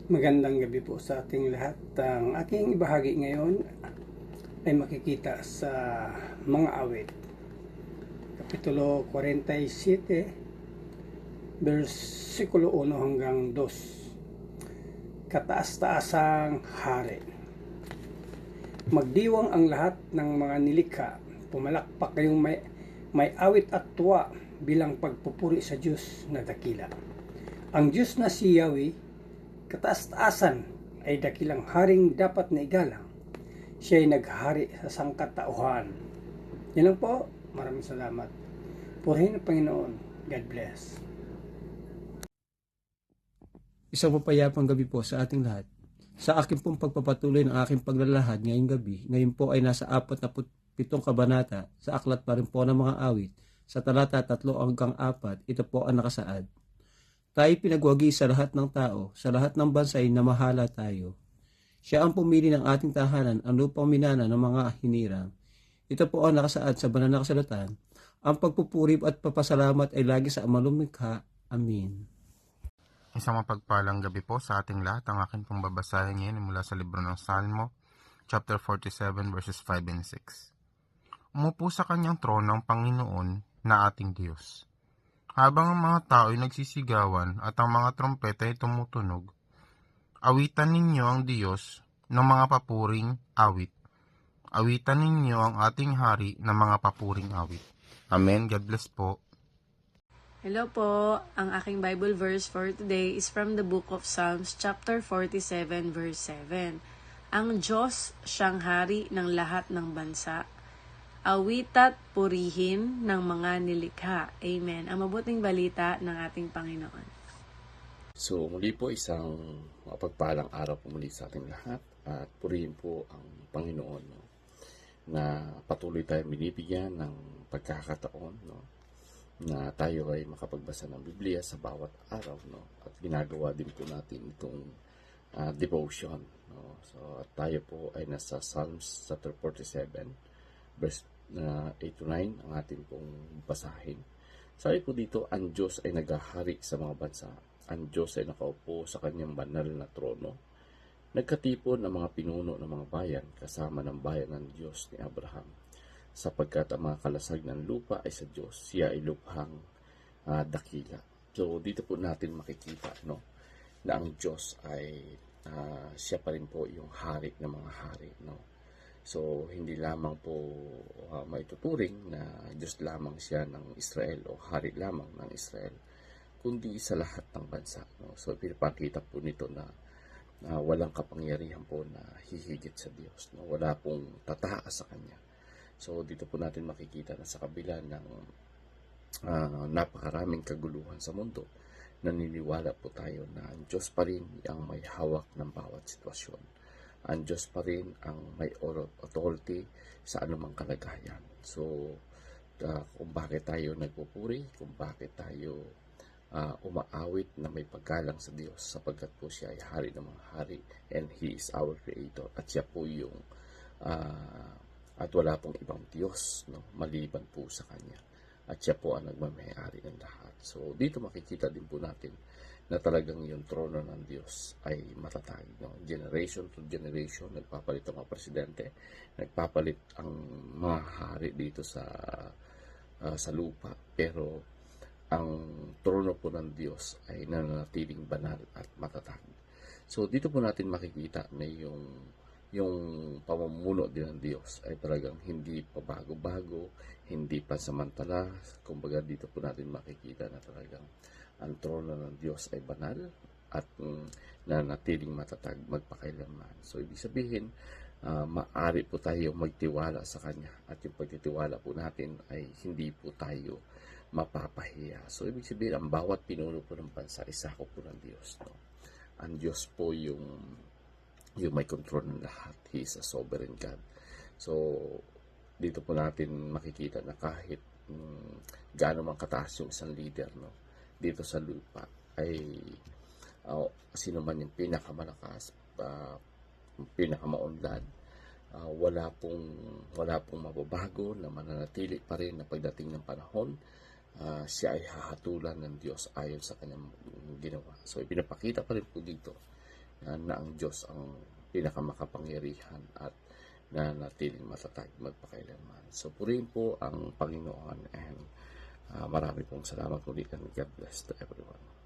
Magandang gabi po sa ating lahat. Ang aking ibahagi ngayon ay makikita sa mga awit. Kapitulo 47, versikulo 1 hanggang 2. Kataas-taasang hari. Magdiwang ang lahat ng mga nilikha. Pumalakpak kayong may awit at tuwa bilang pagpupuri sa Diyos na dakila. Ang Diyos na si Yahweh, kataas-taasan, ay dakilang haring dapat na igalang. Siya ay naghari sa sangkatauhan. Yan lang po. Maraming salamat. Purihin ang Panginoon. God bless. Isang mapayapang gabi po sa ating lahat. Sa aking pong pagpapatuloy ng aking paglalahad ngayong gabi, ngayon po ay nasa 47 kabanata sa aklat pa rin po ng mga awit. Sa talata 3 hanggang 4, ito po ang nakasaad. Tayo pinagwagi sa lahat ng tao, sa lahat ng bansa ay namahala tayo. Siya ang pumili ng ating tahanan, ang lupang minana ng mga hinirang. Ito po ang nakasaad sa banal na kasulatan. Ang pagpupuri at papasalamat ay lagi sa amalumikha. Amen. Isang mapagpalang gabi po sa ating lahat. Ang akin pong babasahin ngayon mula sa libro ng Salmo, chapter 47, verses 5 and 6. Umupo sa kanyang trono ang Panginoon na ating Diyos. Habang ang mga tao ay nagsisigawan at ang mga trompeta ay tumutunog, awitan ninyo ang Diyos ng mga papuring awit. Awitan ninyo ang ating hari ng mga papuring awit. Amen. God bless po. Hello po. Ang aking Bible verse for today is from the book of Psalms chapter 47 verse 7. Ang Diyos siyang hari ng lahat ng bansa. Awita't purihin ng mga nilikha. Amen. Ang mabuting balita ng ating Panginoon. So muli po isang mapagpalang araw po muli sa ating lahat at purihin po ang Panginoon, no, na patuloy tayong binibigyan ng pagkakataon, no, na tayo ay makapagbasa ng Biblia sa bawat araw, no, at ginagawa din po natin itong devotion, no. So tayo po ay nasa Psalms chapter 47 verse 8 to 9 ang ating pong basahin. Sabi po dito, ang Diyos ay naghahari sa mga bansa. Ang Diyos ay nakaupo sa kanyang banal na trono. Nagkatipon ang mga pinuno ng mga bayan kasama ng bayan ng Diyos ni Abraham. Sapagkat ang mga kalasag ng lupa ay sa Diyos, siya ay lubhang dakila. So dito po natin makikita, no, na ang Diyos ay siya pa rin po yung hari ng mga hari, no. So hindi lamang po maituturing na Diyos lamang siya ng Israel o hari lamang ng Israel, kundi sa lahat ng bansa, no. So pinapakita po nito na walang kapangyarihan po na hihigit sa Diyos, no. Wala pong tataas sa Kanya. So dito po natin makikita na sa kabila ng napakaraming kaguluhan sa mundo, naniniwala po tayo na ang Diyos pa rin ang may hawak ng bawat sitwasyon. Ang Diyos pa rin ang may authority sa anumang kalagayan. So kung bakit tayo nagpupuri, kung bakit tayo umaawit na may paggalang sa Diyos, sapagkat po siya ay hari ng mga hari and He is our Creator, at siya po yung at wala pong ibang Diyos, no, maliban po sa Kanya, at siya po ang nagmamayari ng lahat. So dito makikita din po natin na talagang yung trono ng Diyos ay matatag, no? Generation to generation, nagpapalit ang mga presidente, nagpapalit ang mga hari dito sa lupa, pero ang trono po ng Diyos ay nananatiling banal at matatag. So dito po natin makikita na yung pamumuno din ng Diyos ay talagang hindi pa bago-bago, hindi pa samantala. Kumbaga dito po natin makikita na talagang ang trono ng Diyos ay banal at nanatiling matatag magpakailanman. So ibig sabihin, maaari po tayo magtiwala sa Kanya, at yung pagtitiwala po natin ay hindi po tayo mapapahiya. So ibig sabihin, ang bawat pinuno po ng bansa ay sakop po ng Diyos, no? Ang Diyos po yung may control ng lahat. He is a sovereign God. So dito po natin makikita na kahit gaano man kataas yung isang leader, no, dito sa lupa, ay sino man yung pinakamalakas, pinakamaunlad, wala pong mababago, na mananatili pa rin na pagdating ng panahon, siya ay hahatulan ng Diyos ayon sa kanyang ginawa. So ipinapakita pa rin po dito na ang Diyos ang pinakamakapangyarihan at na natiling matatag magpakailanman. So purihin po ang Panginoon, and marami pong salamat ulit, and God bless to everyone.